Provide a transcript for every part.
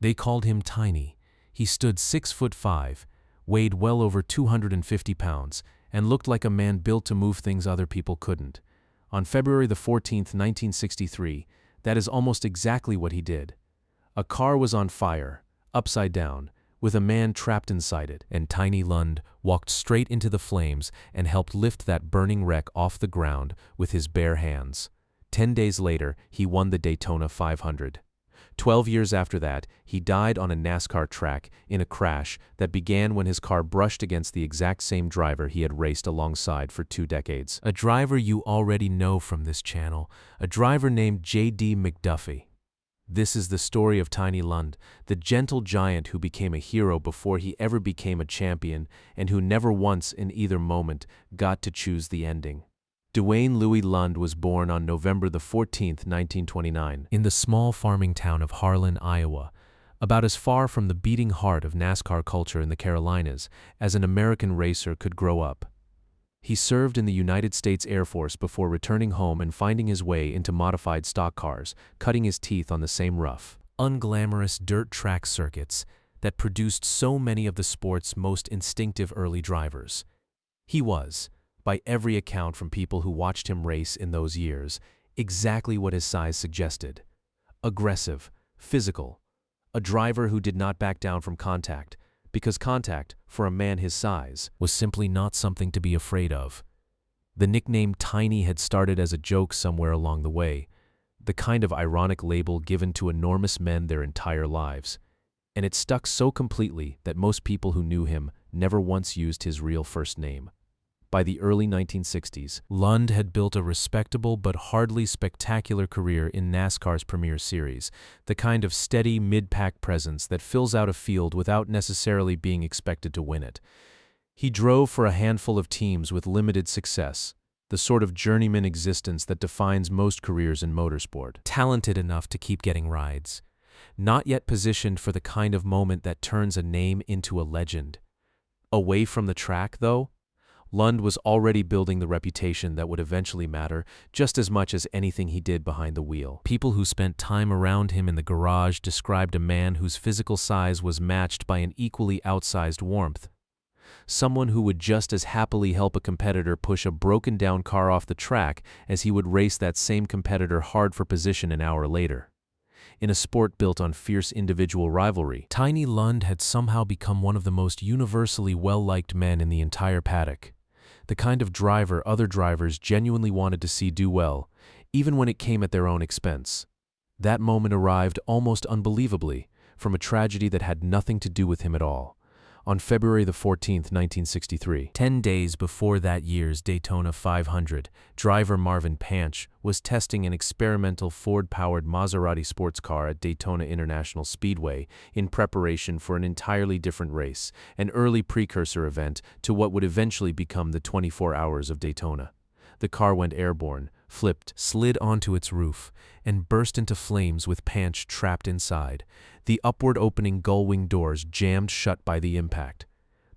They called him Tiny. He stood 6'5", weighed well over 250 pounds, and looked like a man built to move things other people couldn't. On February the 14th, 1963, that is almost exactly what he did. A car was on fire, upside down, with a man trapped inside it, and Tiny Lund walked straight into the flames and helped lift that burning wreck off the ground with his bare hands. 10 days later, he won the Daytona 500. 12 years after that, he died on a NASCAR track in a crash that began when his car brushed against the exact same driver he had raced alongside for 2 decades. A driver you already know from this channel, a driver named J.D. McDuffie. This is the story of Tiny Lund, the gentle giant who became a hero before he ever became a champion and who never once in either moment got to choose the ending. Duane Louis Lund was born on November the 14th, 1929, in the small farming town of Harlan, Iowa, about as far from the beating heart of NASCAR culture in the Carolinas as an American racer could grow up. He served in the United States Air Force before returning home and finding his way into modified stock cars, cutting his teeth on the same rough, unglamorous dirt track circuits that produced so many of the sport's most instinctive early drivers. He was, by every account from people who watched him race in those years, exactly what his size suggested. Aggressive, physical, a driver who did not back down from contact, because contact, for a man his size, was simply not something to be afraid of. The nickname Tiny had started as a joke somewhere along the way, the kind of ironic label given to enormous men their entire lives, and it stuck so completely that most people who knew him never once used his real first name. By the early 1960s, Lund had built a respectable but hardly spectacular career in NASCAR's Premier Series, the kind of steady mid-pack presence that fills out a field without necessarily being expected to win it. He drove for a handful of teams with limited success, the sort of journeyman existence that defines most careers in motorsport. Talented enough to keep getting rides, not yet positioned for the kind of moment that turns a name into a legend. Away from the track, though, Lund was already building the reputation that would eventually matter just as much as anything he did behind the wheel. People who spent time around him in the garage described a man whose physical size was matched by an equally outsized warmth. Someone who would just as happily help a competitor push a broken-down car off the track as he would race that same competitor hard for position an hour later. In a sport built on fierce individual rivalry, Tiny Lund had somehow become one of the most universally well-liked men in the entire paddock. The kind of driver other drivers genuinely wanted to see do well, even when it came at their own expense. That moment arrived almost unbelievably from a tragedy that had nothing to do with him at all. On February the 14th, 1963, 10 days before that year's Daytona 500, driver Marvin Panch was testing an experimental Ford-powered Maserati sports car at Daytona International Speedway in preparation for an entirely different race, an early precursor event to what would eventually become the 24 Hours of Daytona. The car went airborne, flipped, slid onto its roof, and burst into flames with Panch trapped inside, the upward opening gull-wing doors jammed shut by the impact.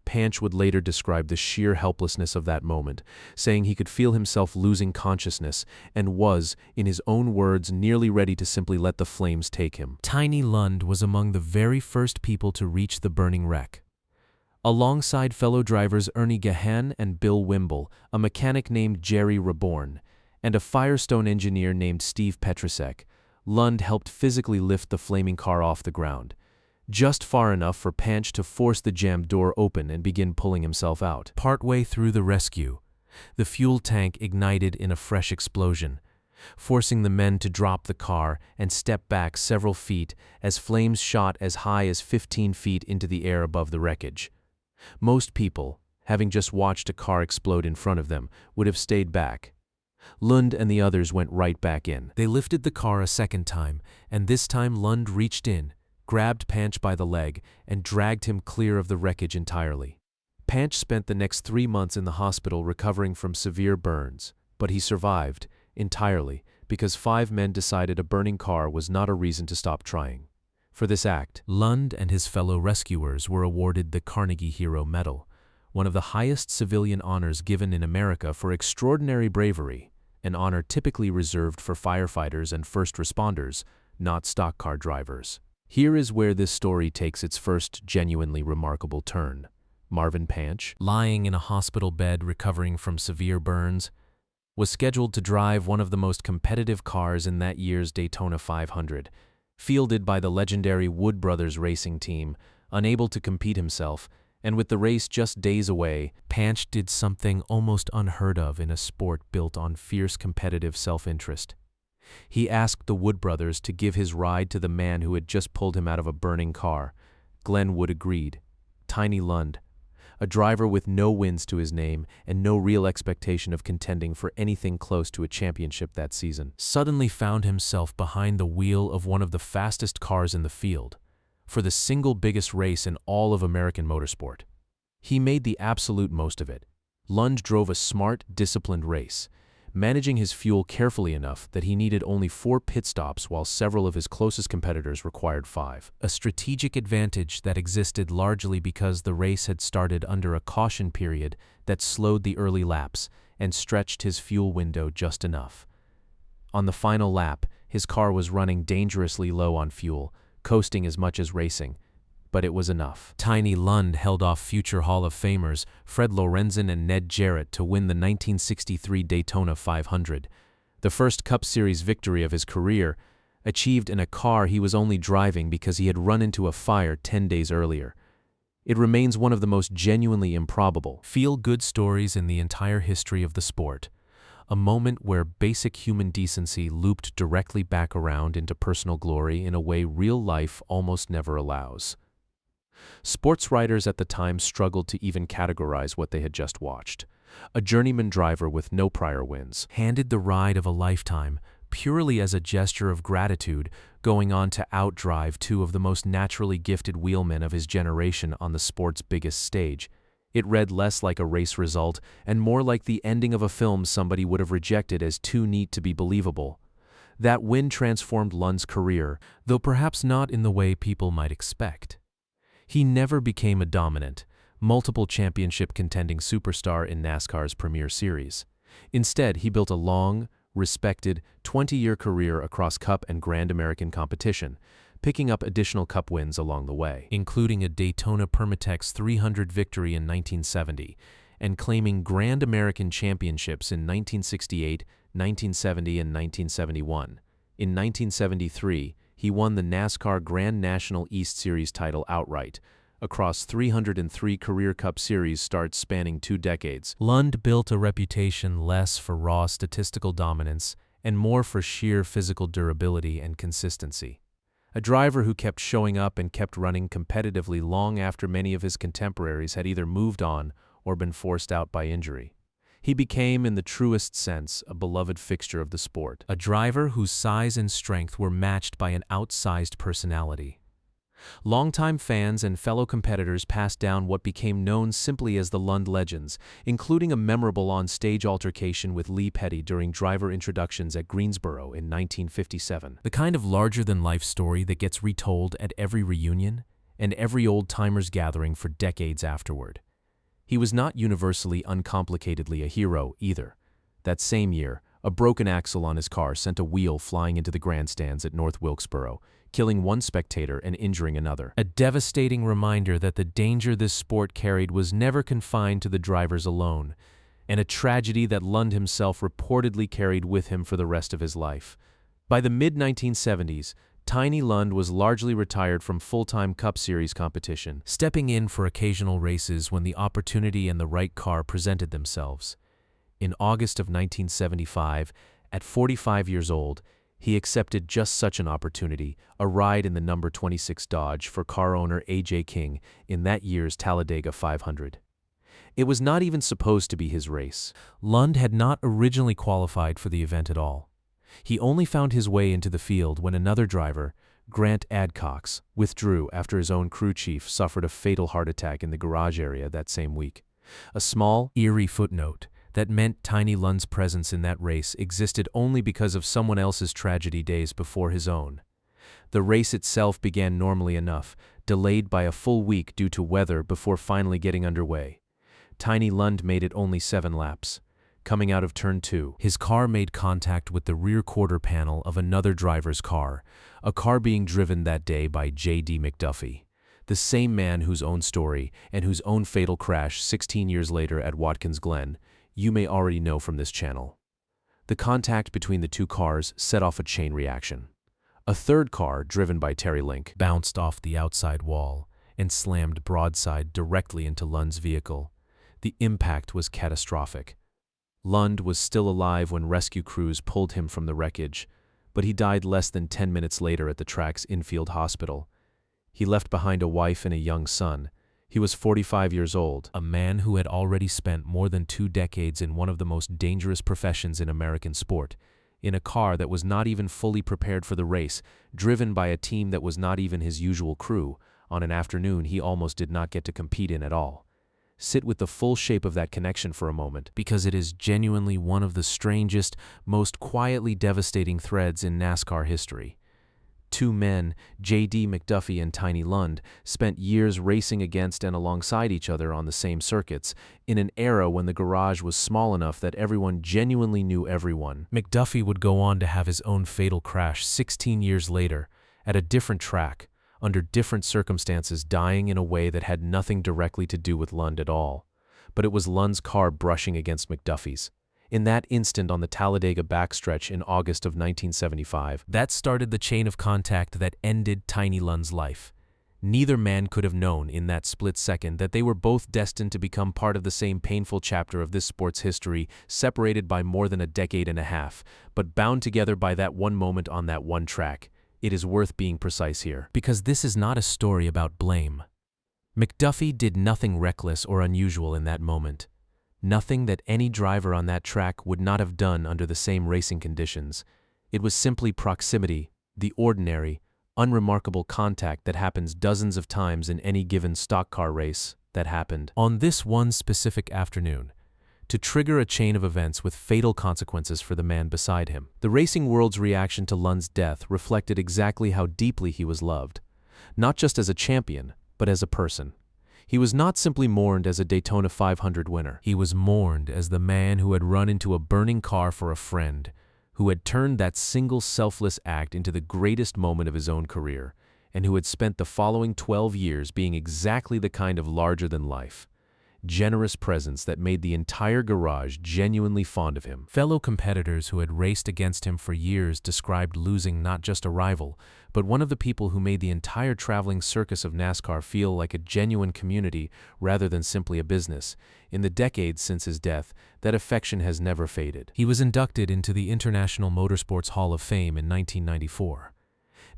Panch would later describe the sheer helplessness of that moment, saying he could feel himself losing consciousness and was, in his own words, nearly ready to simply let the flames take him. Tiny Lund was among the very first people to reach the burning wreck. Alongside fellow drivers Ernie Gahan and Bill Wimble, a mechanic named Jerry Reborn, and a Firestone engineer named Steve Petrusek, Lund helped physically lift the flaming car off the ground, just far enough for Panch to force the jammed door open and begin pulling himself out. Partway through the rescue, the fuel tank ignited in a fresh explosion, forcing the men to drop the car and step back several feet as flames shot as high as 15 feet into the air above the wreckage. Most people, having just watched a car explode in front of them, would have stayed back. Lund and the others went right back in. They lifted the car a second time, and this time Lund reached in, grabbed Panch by the leg, and dragged him clear of the wreckage entirely. Panch spent the next 3 months in the hospital recovering from severe burns, but he survived, entirely, because 5 men decided a burning car was not a reason to stop trying. For this act, Lund and his fellow rescuers were awarded the Carnegie Hero Medal, one of the highest civilian honors given in America for extraordinary bravery, an honor typically reserved for firefighters and first responders, not stock car drivers. Here is where this story takes its first genuinely remarkable turn. Marvin Panch, lying in a hospital bed recovering from severe burns, was scheduled to drive one of the most competitive cars in that year's Daytona 500, fielded by the legendary Wood Brothers racing team. Unable to compete himself, and with the race just days away, Panch did something almost unheard of in a sport built on fierce competitive self-interest. He asked the Wood Brothers to give his ride to the man who had just pulled him out of a burning car. Glenn Wood agreed. Tiny Lund, a driver with no wins to his name and no real expectation of contending for anything close to a championship that season, suddenly found himself behind the wheel of one of the fastest cars in the field, for the single biggest race in all of American motorsport. He made the absolute most of it. Lund drove a smart, disciplined race, managing his fuel carefully enough that he needed only 4 pit stops while several of his closest competitors required 5. A strategic advantage that existed largely because the race had started under a caution period that slowed the early laps and stretched his fuel window just enough. On the final lap, his car was running dangerously low on fuel, coasting as much as racing, but it was enough. Tiny Lund held off future Hall of Famers Fred Lorenzen and Ned Jarrett to win the 1963 Daytona 500, the first Cup Series victory of his career, achieved in a car he was only driving because he had run into a fire 10 days earlier. It remains one of the most genuinely improbable, feel-good stories in the entire history of the sport, a moment where basic human decency looped directly back around into personal glory in a way real life almost never allows. Sports writers at the time struggled to even categorize what they had just watched. A journeyman driver with no prior wins, handed the ride of a lifetime purely as a gesture of gratitude, going on to outdrive 2 of the most naturally gifted wheelmen of his generation on the sport's biggest stage. It read less like a race result and more like the ending of a film somebody would have rejected as too neat to be believable. That win transformed Lund's career, though perhaps not in the way people might expect. He never became a dominant, multiple championship contending superstar in NASCAR's Premier Series. Instead, he built a long, respected, 20-year career across Cup and Grand American competition, picking up additional Cup wins along the way, including a Daytona Permitex 300 victory in 1970, and claiming Grand American championships in 1968, 1970, and 1971. In 1973, he won the NASCAR Grand National East Series title outright, across 303 career Cup Series starts spanning 2 decades. Lund built a reputation less for raw statistical dominance and more for sheer physical durability and consistency. A driver who kept showing up and kept running competitively long after many of his contemporaries had either moved on or been forced out by injury. He became, in the truest sense, a beloved fixture of the sport, a driver whose size and strength were matched by an outsized personality. Longtime fans and fellow competitors passed down what became known simply as the Lund Legends, including a memorable on-stage altercation with Lee Petty during driver introductions at Greensboro in 1957. The kind of larger-than-life story that gets retold at every reunion and every old-timers gathering for decades afterward. He was not universally uncomplicatedly a hero, either. That same year, a broken axle on his car sent a wheel flying into the grandstands at North Wilkesboro, killing one spectator and injuring another. A devastating reminder that the danger this sport carried was never confined to the drivers alone, and a tragedy that Lund himself reportedly carried with him for the rest of his life. By the mid-1970s, Tiny Lund was largely retired from full-time Cup Series competition, stepping in for occasional races when the opportunity and the right car presented themselves. In August of 1975, at 45 years old, he accepted just such an opportunity, a ride in the number 26 Dodge for car owner A.J. King in that year's Talladega 500. It was not even supposed to be his race. Lund had not originally qualified for the event at all. He only found his way into the field when another driver, Grant Adcox, withdrew after his own crew chief suffered a fatal heart attack in the garage area that same week. A small, eerie footnote that meant Tiny Lund's presence in that race existed only because of someone else's tragedy days before his own. The race itself began normally enough, delayed by a full week due to weather before finally getting underway. Tiny Lund made it only 7 laps. coming out of turn 2. His car made contact with the rear quarter panel of another driver's car, a car being driven that day by J.D. McDuffie, the same man whose own story and whose own fatal crash 16 years later at Watkins Glen you may already know from this channel. The contact between the two cars set off a chain reaction. A third car, driven by Terry Link, bounced off the outside wall and slammed broadside directly into Lund's vehicle. The impact was catastrophic. Lund was still alive when rescue crews pulled him from the wreckage, but he died less than 10 minutes later at the track's infield hospital. He left behind a wife and a young son. He was 45 years old, a man who had already spent more than 2 decades in one of the most dangerous professions in American sport, in a car that was not even fully prepared for the race, driven by a team that was not even his usual crew, on an afternoon he almost did not get to compete in at all. Sit with the full shape of that connection for a moment, because it is genuinely one of the strangest, most quietly devastating threads in NASCAR history. 2 men, J.D. McDuffie and Tiny Lund, spent years racing against and alongside each other on the same circuits, in an era when the garage was small enough that everyone genuinely knew everyone. McDuffie would go on to have his own fatal crash 16 years later, at a different track, under different circumstances, dying in a way that had nothing directly to do with Lund at all. But it was Lund's car brushing against McDuffie's. In that instant on the Talladega backstretch in August of 1975, that started the chain of contact that ended Tiny Lund's life. Neither man could have known in that split second that they were both destined to become part of the same painful chapter of this sport's history, separated by more than a decade and a half, but bound together by that one moment on that one track. It is worth being precise here, because this is not a story about blame. McDuffie did nothing reckless or unusual in that moment. Nothing that any driver on that track would not have done under the same racing conditions. It was simply proximity, the ordinary, unremarkable contact that happens dozens of times in any given stock car race that happened on this one specific afternoon, to trigger a chain of events with fatal consequences for the man beside him. The racing world's reaction to Lund's death reflected exactly how deeply he was loved, not just as a champion, but as a person. He was not simply mourned as a Daytona 500 winner. He was mourned as the man who had run into a burning car for a friend, who had turned that single selfless act into the greatest moment of his own career, and who had spent the following 12 years being exactly the kind of larger-than-life, generous presence that made the entire garage genuinely fond of him. Fellow competitors who had raced against him for years described losing not just a rival, but one of the people who made the entire traveling circus of NASCAR feel like a genuine community rather than simply a business. In the decades since his death, that affection has never faded. He was inducted into the International Motorsports Hall of Fame in 1994.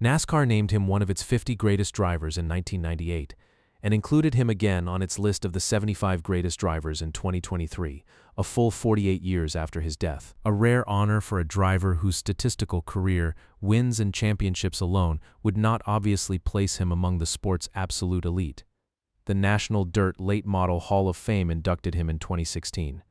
NASCAR named him one of its 50 greatest drivers in 1998, and included him again on its list of the 75 greatest drivers in 2023, a full 48 years after his death. A rare honor for a driver whose statistical career, wins and championships alone, would not obviously place him among the sport's absolute elite. The National Dirt Late Model Hall of Fame inducted him in 2016.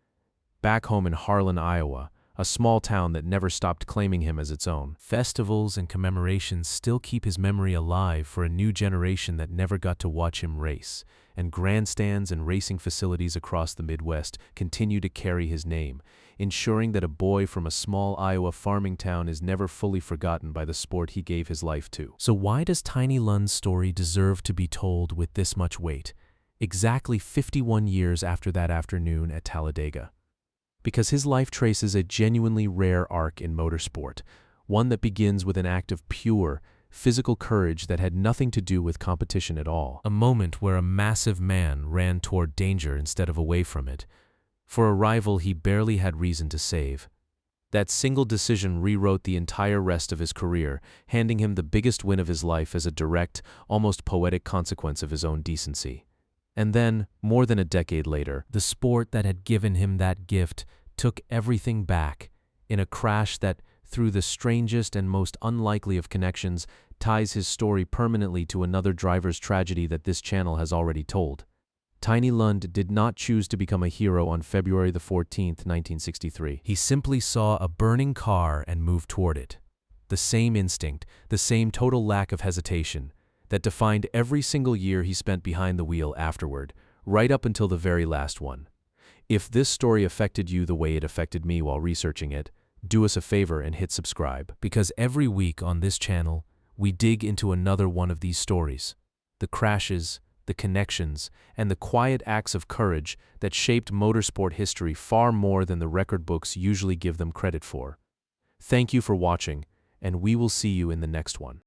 Back home in Harlan, Iowa, a small town that never stopped claiming him as its own. Festivals and commemorations still keep his memory alive for a new generation that never got to watch him race, and grandstands and racing facilities across the Midwest continue to carry his name, ensuring that a boy from a small Iowa farming town is never fully forgotten by the sport he gave his life to. So why does Tiny Lund's story deserve to be told with this much weight, exactly 51 years after that afternoon at Talladega? Because his life traces a genuinely rare arc in motorsport, one that begins with an act of pure, physical courage that had nothing to do with competition at all. A moment where a massive man ran toward danger instead of away from it, for a rival he barely had reason to save. That single decision rewrote the entire rest of his career, handing him the biggest win of his life as a direct, almost poetic consequence of his own decency. And then, more than a decade later, the sport that had given him that gift took everything back, in a crash that, through the strangest and most unlikely of connections, ties his story permanently to another driver's tragedy that this channel has already told. Tiny Lund did not choose to become a hero on February the 14th, 1963. He simply saw a burning car and moved toward it. The same instinct, the same total lack of hesitation, that defined every single year he spent behind the wheel afterward, right up until the very last one. If this story affected you the way it affected me while researching it, do us a favor and hit subscribe, because every week on this channel, we dig into another one of these stories. The crashes, the connections, and the quiet acts of courage that shaped motorsport history far more than the record books usually give them credit for. Thank you for watching, and we will see you in the next one.